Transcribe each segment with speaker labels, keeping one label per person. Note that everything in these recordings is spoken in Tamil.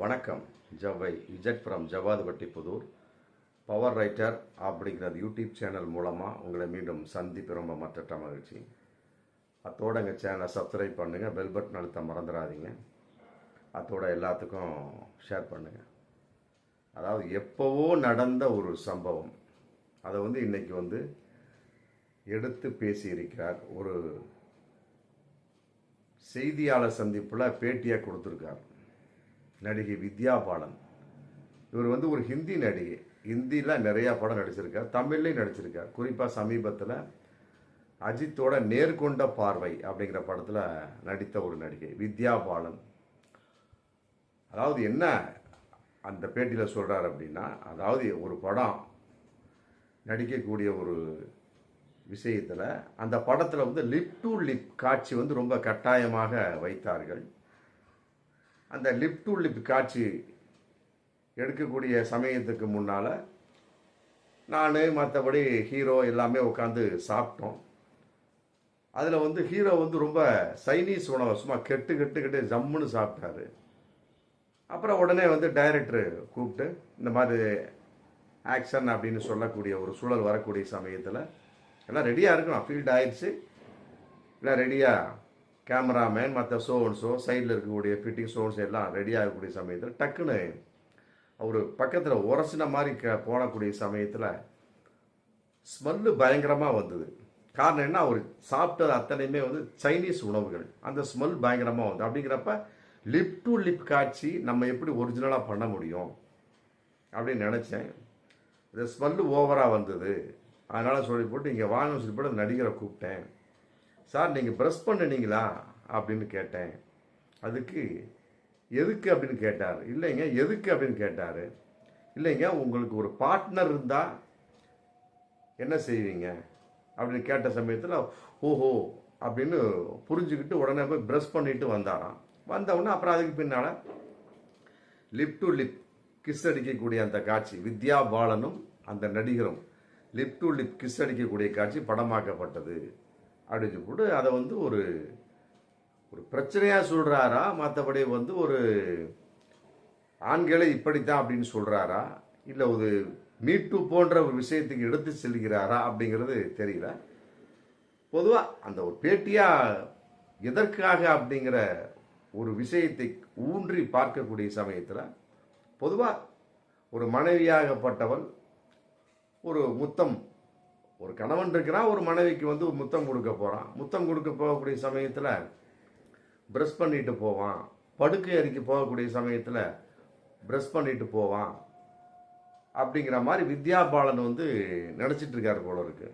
Speaker 1: வணக்கம். ஜவ்வை இஜட் ஃப்ரம் ஜவாதுபட்டிப்புதூர். பவர் ரைட்டர் அப்படிங்கிற யூடியூப் சேனல் மூலமாக உங்களை மீண்டும் சந்திப்பு ரொம்ப மற்ற மகிழ்ச்சி. அத்தோட எங்கள் சேனலை சப்ஸ்கிரைப் பண்ணுங்கள், பெல் பட்டன் அழுத்த மறந்துடாதீங்க. அத்தோட எல்லாத்துக்கும் ஷேர் பண்ணுங்கள். அதாவது எப்போவோ நடந்த ஒரு சம்பவம் அதை இன்னைக்கு எடுத்து பேசியிருக்கிறார். ஒரு செய்தியாளர் சந்திப்பில் பேட்டியாக கொடுத்துருக்கார் நடிகை வித்யா பாலன். இவர் ஒரு ஹிந்தி நடிகை. ஹிந்தியில் நிறையா படம் நடிச்சிருக்கார், தமிழ்லையும் நடிச்சிருக்கார். குறிப்பாக சமீபத்தில் அஜித்தோட நேர்கொண்ட பார்வை அப்படிங்கிற படத்தில் நடித்த ஒரு நடிகை வித்யா பாலன். அதாவது என்ன அந்த பேட்டியில் சொல்கிறார் அப்படின்னா, அதாவது ஒரு படம் நடிக்கக்கூடிய ஒரு விஷயத்தில் அந்த படத்தில் லிப் டு லிப் காட்சி ரொம்ப கட்டாயமாக வைத்தார்கள். அந்த லிப் டு லிப் காட்சி எடுக்கக்கூடிய சமயத்துக்கு முன்னால் நான் மற்றபடி ஹீரோ எல்லாமே உட்காந்து சாப்பிட்டோம். அதில் ஹீரோ ரொம்ப சைனீஸ் உணவை சும்மா கெட்டு ஜம்முன்னு சாப்பிட்டாரு. அப்புறம் உடனே டைரக்டர் கூப்பிட்டு இந்த மாதிரி ஆக்ஷன் அப்படின்னு சொல்லக்கூடிய ஒரு சூழல் வரக்கூடிய சமயத்தில் எல்லாம் ரெடியாக இருக்கணும். ஃபீல்ட் ஆயிடுச்சு, எல்லாம் ரெடியாக கேமராமேன் மற்ற ஷோ சைடில் இருக்கக்கூடிய ஃபிட்டிங் ஷோன்ஸ் எல்லாம் ரெடி ஆகக்கூடிய சமயத்தில் டக்குன்னு அவர் பக்கத்தில் உரசின மாதிரி போனக்கூடிய சமயத்தில் ஸ்மெல்லு பயங்கரமாக வந்தது. காரணம் என்ன, அவர் சாப்பிட்டது அத்தனையுமே சைனீஸ் உணவுகள். அந்த ஸ்மெல் பயங்கரமாக வந்து அப்படிங்கிறப்ப லிப் டு லிப் காட்சி நம்ம எப்படி ஒரிஜினலாக பண்ண முடியும் அப்படின்னு நினச்சேன். இந்த ஸ்மெல்லு ஓவராக வந்தது. அதனால் சொல்லி போட்டு இங்கே வாங்கன்னு சொல்லி போட்டு நடிகரை கூப்பிட்டேன். சார் நீங்கள் ப்ரெஸ் பண்ணினீங்களா அப்படின்னு கேட்டேன். அதுக்கு எதுக்கு அப்படின்னு கேட்டார். இல்லைங்க எதுக்கு அப்படின்னு கேட்டார். இல்லைங்க உங்களுக்கு ஒரு பார்ட்னர் இருந்தால் என்ன செய்வீங்க அப்படின்னு கேட்ட சமயத்தில் ஓஹோ அப்படின்னு புரிஞ்சுக்கிட்டு உடனே போய் ப்ரெஸ் பண்ணிட்டு வந்தாராம். வந்தவுடனே அப்புறம் அதுக்கு பின்னால் லிப் டு லிப் கிஸ் அடிக்கக்கூடிய அந்த காட்சி, வித்யா பாலனும் அந்த நடிகரும் லிப் டு லிப் கிஸ் அடிக்கக்கூடிய காட்சி படமாக்கப்பட்டது அப்படின்னு போட்டு அதை ஒரு ஒரு பிரச்சனையாக சொல்கிறாரா, மற்றபடி ஒரு ஆண்களை இப்படித்தான் அப்படின்னு சொல்கிறாரா, இல்லை ஒரு மீட்டு போன்ற ஒரு விஷயத்துக்கு எடுத்து செல்கிறாரா அப்படிங்கிறது தெரியல. பொதுவாக அந்த ஒரு பேட்டியாக எதற்காக அப்படிங்கிற ஒரு விஷயத்தை ஊன்றி பார்க்கக்கூடிய சமயத்தில் பொதுவாக ஒரு மனைவியாகப்பட்டவள் ஒரு முத்தம், ஒரு கணவன் இருக்கிறான், ஒரு மனைவிக்கு ஒரு முத்தம் கொடுக்க போகிறான். முத்தம் கொடுக்க போகக்கூடிய சமயத்தில் ப்ரெஷ் பண்ணிட்டு போவான். படுக்கை அறைக்கு போகக்கூடிய சமயத்தில் ப்ரெஷ் பண்ணிட்டு போவான் அப்படிங்கிற மாதிரி வித்யா பாலன் நினச்சிட்டு இருக்காரு போல இருக்கு.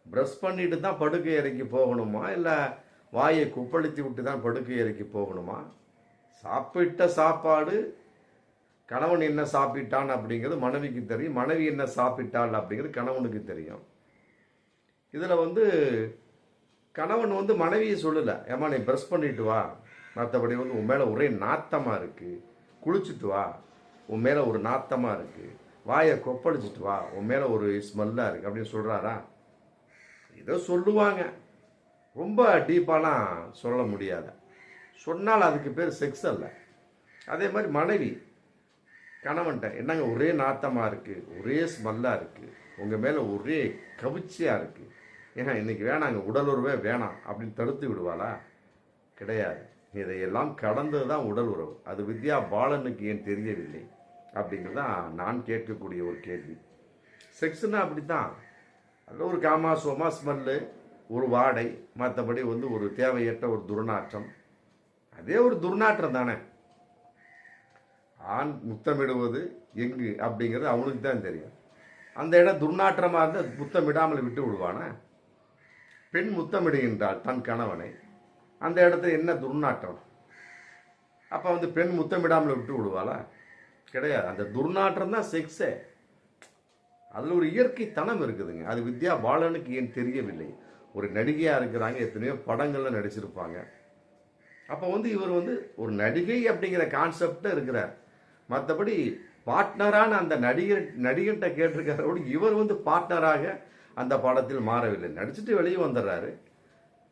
Speaker 1: ப்ரெஷ் பண்ணிட்டு தான் படுக்கை அறைக்கு போகணுமா, இல்லை வாயை குப்பளித்து விட்டு தான் படுக்கை அறைக்கு போகணுமா? சாப்பிட்ட சாப்பாடு கணவன் என்ன சாப்பிட்டான் அப்படிங்கிறது மனைவிக்கு தெரியும், மனைவி என்ன சாப்பிட்டாள் அப்படிங்கிறது கணவனுக்கு தெரியும். இதில் கணவன் மனைவியை சொல்லலை, ஏமா நீ ப்ரெஷ் பண்ணிட்டு வா, மற்றபடி உன் மேலே ஒரே நாத்தமாக இருக்குது, குளிச்சுட்டு வா, உன் மேலே ஒரு நாத்தமாக இருக்குது, வாயை கொப்பளிச்சுட்டு வா, உன் மேலே ஒரு ஸ்மெல்லாக இருக்குது அப்படின்னு சொல்கிறாரா? இதை சொல்லுவாங்க, ரொம்ப டீப்பாலாம் சொல்ல முடியாத. சொன்னால் அதுக்கு பேர் செக்ஸ் அல்ல. அதே மாதிரி மனைவி கணவன்ட்ட என்னங்க ஒரே நாத்தமாக இருக்குது, ஒரே ஸ்மெல்லாக இருக்குது, உங்கள் மேலே ஒரே கவிச்சியாக இருக்குது, ஏன்னா இன்னைக்கு வேணாங்க, உடல் உறவே வேணாம் அப்படின்னு தடுத்து விடுவாளா? கிடையாது. இதையெல்லாம் கடந்தது தான் உடல் உறவு. அது வித்யா பாலனுக்கு ஏன் தெரியவில்லை அப்படிங்கிறது தான் நான் கேட்கக்கூடிய ஒரு கேள்வி. செக்ஸ்னா அப்படித்தான், அதில் ஒரு காமாசோமா ஸ்மெல்லு, ஒரு வாடை, மற்றபடி ஒரு தேவையற்ற ஒரு துர்நாற்றம். அதே ஒரு துர்நாற்றம் தானே. ஆண் முத்தமிடுவது எங்கு அப்படிங்கிறது அவனுக்கு தான் தெரியும். அந்த இடம் துர்நாற்றமாக இருந்தால் முத்தமிடாமல் விட்டு விடுவானா? பெண் முத்தமிடுகின்றாள் தன் கணவனை, அந்த இடத்துல என்ன துர்நாற்றம்? அப்போ பெண் முத்தமிடாமல் விட்டு விடுவாளா? கிடையாது. அந்த துர்நாற்றம் தான் செக்ஸே. அதில் ஒரு இயற்கை தனம் இருக்குதுங்க. அது வித்யா பாலனுக்கு ஏன் தெரியவில்லை? ஒரு நடிகையாக இருக்கிறாங்க, எத்தனையோ படங்கள்ல நடிச்சிருப்பாங்க. அப்போ இவர் ஒரு நடிகை அப்படிங்கிற கான்செப்டில் இருக்கிறார். மற்றபடி பார்ட்னரான அந்த நடிகர்கிட்ட கேட்டிருக்காரோடு இவர் பார்ட்னராக அந்த படத்தில் மாறவில்லை. நடிச்சுட்டு வெளியே வந்துடுறாரு.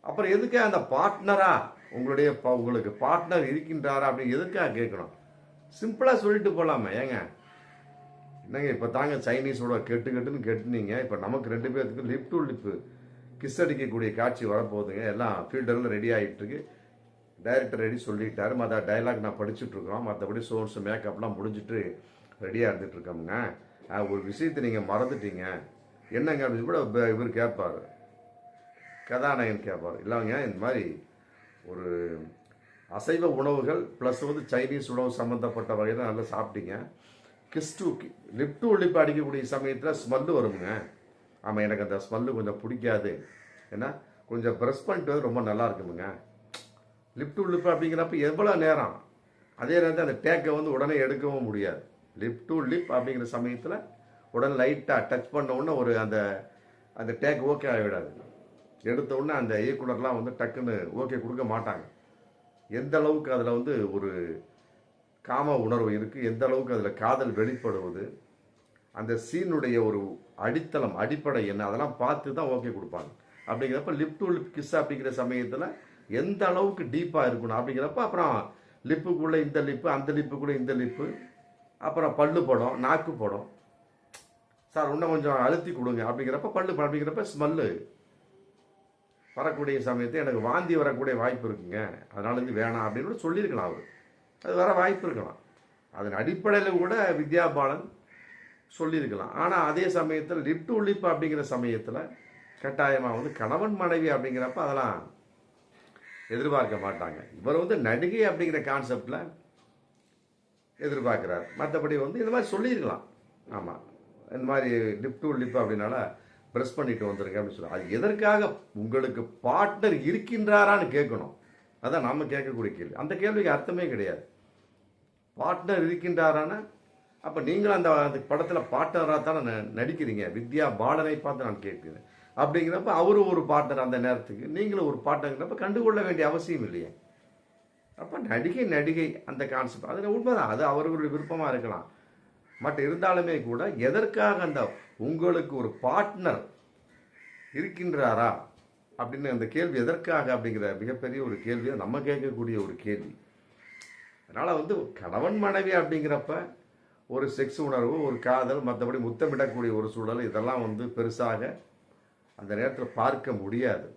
Speaker 1: அப்புறம் எதுக்காக அந்த பார்ட்னரா உங்களுக்கு பார்ட்னர் இருக்கின்றாரா அப்படின்னு எதுக்காக கேட்கணும்? சிம்பிளாக சொல்லிட்டு போகலாமே. ஏங்க என்னங்க இப்போ தாங்க சைனீஸோட கெட்டுன்னு கெட்டுனீங்க. இப்போ நமக்கு 2 பேர்த்துக்கு லிப் டு லிப்பு கிஸ் அடிக்கக்கூடிய காட்சி வரப்போகுதுங்க. எல்லாம் ஃபீல்டரில் ரெடி ஆகிட்டு இருக்கு. டைரக்டர் ரெடி சொல்லிட்டாரு. மற்ற டைலாக் நான் படிச்சுட்டு இருக்கிறோம். மற்றபடி சோர்ஸ் மேக்கப்லாம் முடிஞ்சிட்டு ரெடியாக இருந்துட்டு இருக்கோமுங்க. ஒரு விஷயத்தை நீங்கள் மறந்துட்டீங்க என்னங்க அப்படின்னு கூட இவர் கேட்பார், கதாநாயகன் கேட்பார். இல்லைங்க இந்த மாதிரி ஒரு அசைவ உணவுகள் ப்ளஸ் வந்து சைனீஸ் உணவு சம்மந்தப்பட்ட வகையில் நல்லா சாப்பிட்டீங்க. லிப் டு லிப் அடிக்கக்கூடிய சமயத்தில் ஸ்மெல்லு வருங்க. ஆமாம், எனக்கு அந்த ஸ்மெல்லு கொஞ்சம் பிடிக்காது. ஏன்னா கொஞ்சம் ப்ரெஸ் பண்ணிட்டு வந்து ரொம்ப நல்லா இருக்குமுங்க. லிப் டு லிப் அப்படிங்கிறப்ப எவ்வளோ நேரம், அதே நேரத்தில் அந்த டேக்கை வந்து உடனே எடுக்கவும் முடியாது. லிப் டு லிப் அப்படிங்கிற சமயத்தில் உடனே லைட்டாக டச் பண்ண உடனே ஒரு அந்த டேக் ஓகே ஆகிவிடாது. எடுத்த உடனே அந்த இயக்குனர்லாம் வந்து டக்குன்னு ஓகே கொடுக்க மாட்டாங்க. எந்த அளவுக்கு அதில் வந்து ஒரு காம உணர்வு இருக்குது, எந்த அளவுக்கு அதில் காதல் வெளிப்படுவது, அந்த சீனுடைய ஒரு அடிப்படை என்ன, அதெல்லாம் பார்த்து தான் ஓகே கொடுப்பாங்க. அப்படிங்கிறப்ப லிப் டு லிப் கிஸ் அப்படிங்கிற சமயத்தில் எந்த அளவுக்கு டீப்பாக இருக்கணும் அப்படிங்கிறப்ப அப்புறம் லிப்புக்குள்ளே இந்த லிப்பு, அந்த லிப்புக்குள்ளே இந்த லிப்பு, அப்புறம் பல்லு படம், நாக்கு படம், சார் இன்னும் கொஞ்சம் அழுத்தி கொடுங்க அப்படிங்கிறப்ப பல்லு அப்படிங்கிறப்ப ஸ்மெல்லு வரக்கூடிய சமயத்தை எனக்கு வாந்தி வரக்கூடிய வாய்ப்பு இருக்குங்க, அதனால இருந்து வேணாம் அப்படின்னு சொல்லியிருக்கலாம். அவர் அது வர வாய்ப்பு இருக்கலாம். அதன் அடிப்படையில் கூட வித்யா பாலன் சொல்லியிருக்கலாம். ஆனால் அதே சமயத்தில் லிப் டு லிப் அப்படிங்கிற சமயத்தில் கட்டாயமாக வந்து கணவன் மனைவி அப்படிங்கிறப்ப அதெல்லாம் எதிர்பார்க்க மாட்டாங்க. இவர் வந்து நடிகை அப்படிங்கிற கான்செப்டில் எதிர்பார்க்குறார். மற்றபடி வந்து இந்த மாதிரி சொல்லியிருக்கலாம். ஆமாம், இந்த மாதிரி லிப் டு லிப் அப்படின்னால ப்ரெஸ் பண்ணிட்டு வந்துருங்க அப்படின்னு சொல்லி, அது எதற்காக உங்களுக்கு பார்ட்னர் இருக்கின்றாரான்னு கேட்கணும். அதான் நம்ம கேட்கக்கூடிய கேள்வி. அந்த கேள்விக்கு அர்த்தமே கிடையாது. பார்ட்னர் இருக்கின்றாரான்னு அப்போ நீங்களும் அந்த படத்தில் பார்ட்னராக தானே நடிக்கிறீங்க. வித்யா பாலனை பார்த்து நான் கேட்குறேன். அப்படிங்கிறப்ப அவரும் ஒரு பார்ட்னர், அந்த நேரத்துக்கு நீங்களும் ஒரு பார்ட்னர்ங்கிறப்ப கண்டுகொள்ள வேண்டிய அவசியம் இல்லையே. அப்போ நடிகை அந்த கான்செப்ட் அதில் உண்மைதான், அது அவர்களுடைய விருப்பமாக இருக்கலாம். பட் இருந்தாலுமே கூட எதற்காக அந்த உங்களுக்கு ஒரு பார்ட்னர் இருக்கின்றாரா அப்படின்னு அந்த கேள்வி எதற்காக அப்படிங்கிற மிகப்பெரிய ஒரு கேள்வியை நம்ம கேட்கக்கூடிய ஒரு கேள்வி. அதனால் வந்து கணவன் மனைவி அப்படிங்கிறப்ப ஒரு செக்ஸ் உணர்வு, ஒரு காதல், மற்றபடி முத்தமிடக்கூடிய ஒரு சூழல், இதெல்லாம் வந்து பெருசாக அந்த நேரத்தில் பார்க்க முடியாது.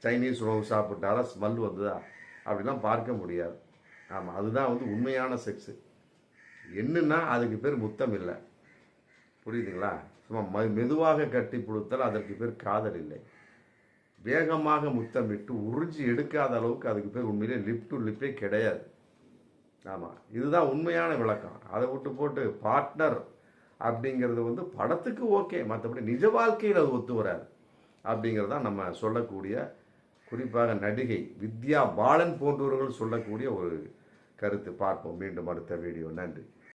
Speaker 1: சைனீஸ் உணவு சாப்பிட்டாரா ஸ்மெல் வந்ததா அப்படிலாம் பார்க்க முடியாது. ஆமாம், அதுதான் வந்து உண்மையான செக்ஸு. என்னன்னா அதுக்கு பேர் முத்தம் இல்லை, புரியுதுங்களா? சும்மா மெதுவாக கட்டி கொடுத்தால் அதற்கு பேர் காதல் இல்லை. வேகமாக முத்தமிட்டு உறிஞ்சி எடுக்காத அளவுக்கு அதுக்கு பேர் உண்மையிலே லிப் டு லிப்பே கிடையாது. ஆமாம், இதுதான் உண்மையான விளக்கம். அதை விட்டு போட்டு பார்ட்னர் அப்படிங்கிறது வந்து படத்துக்கு ஓகே, மற்றபடி நிஜ வாழ்க்கையில் அது ஒத்து வராது அப்படிங்கிறது தான் நம்ம சொல்லக்கூடிய, குறிப்பாக நடிகை வித்யா பாலன் போன்றவர்கள் சொல்லக்கூடிய ஒரு கருத்து. பார்ப்போம் மீண்டும் அடுத்த வீடியோ. நன்றி.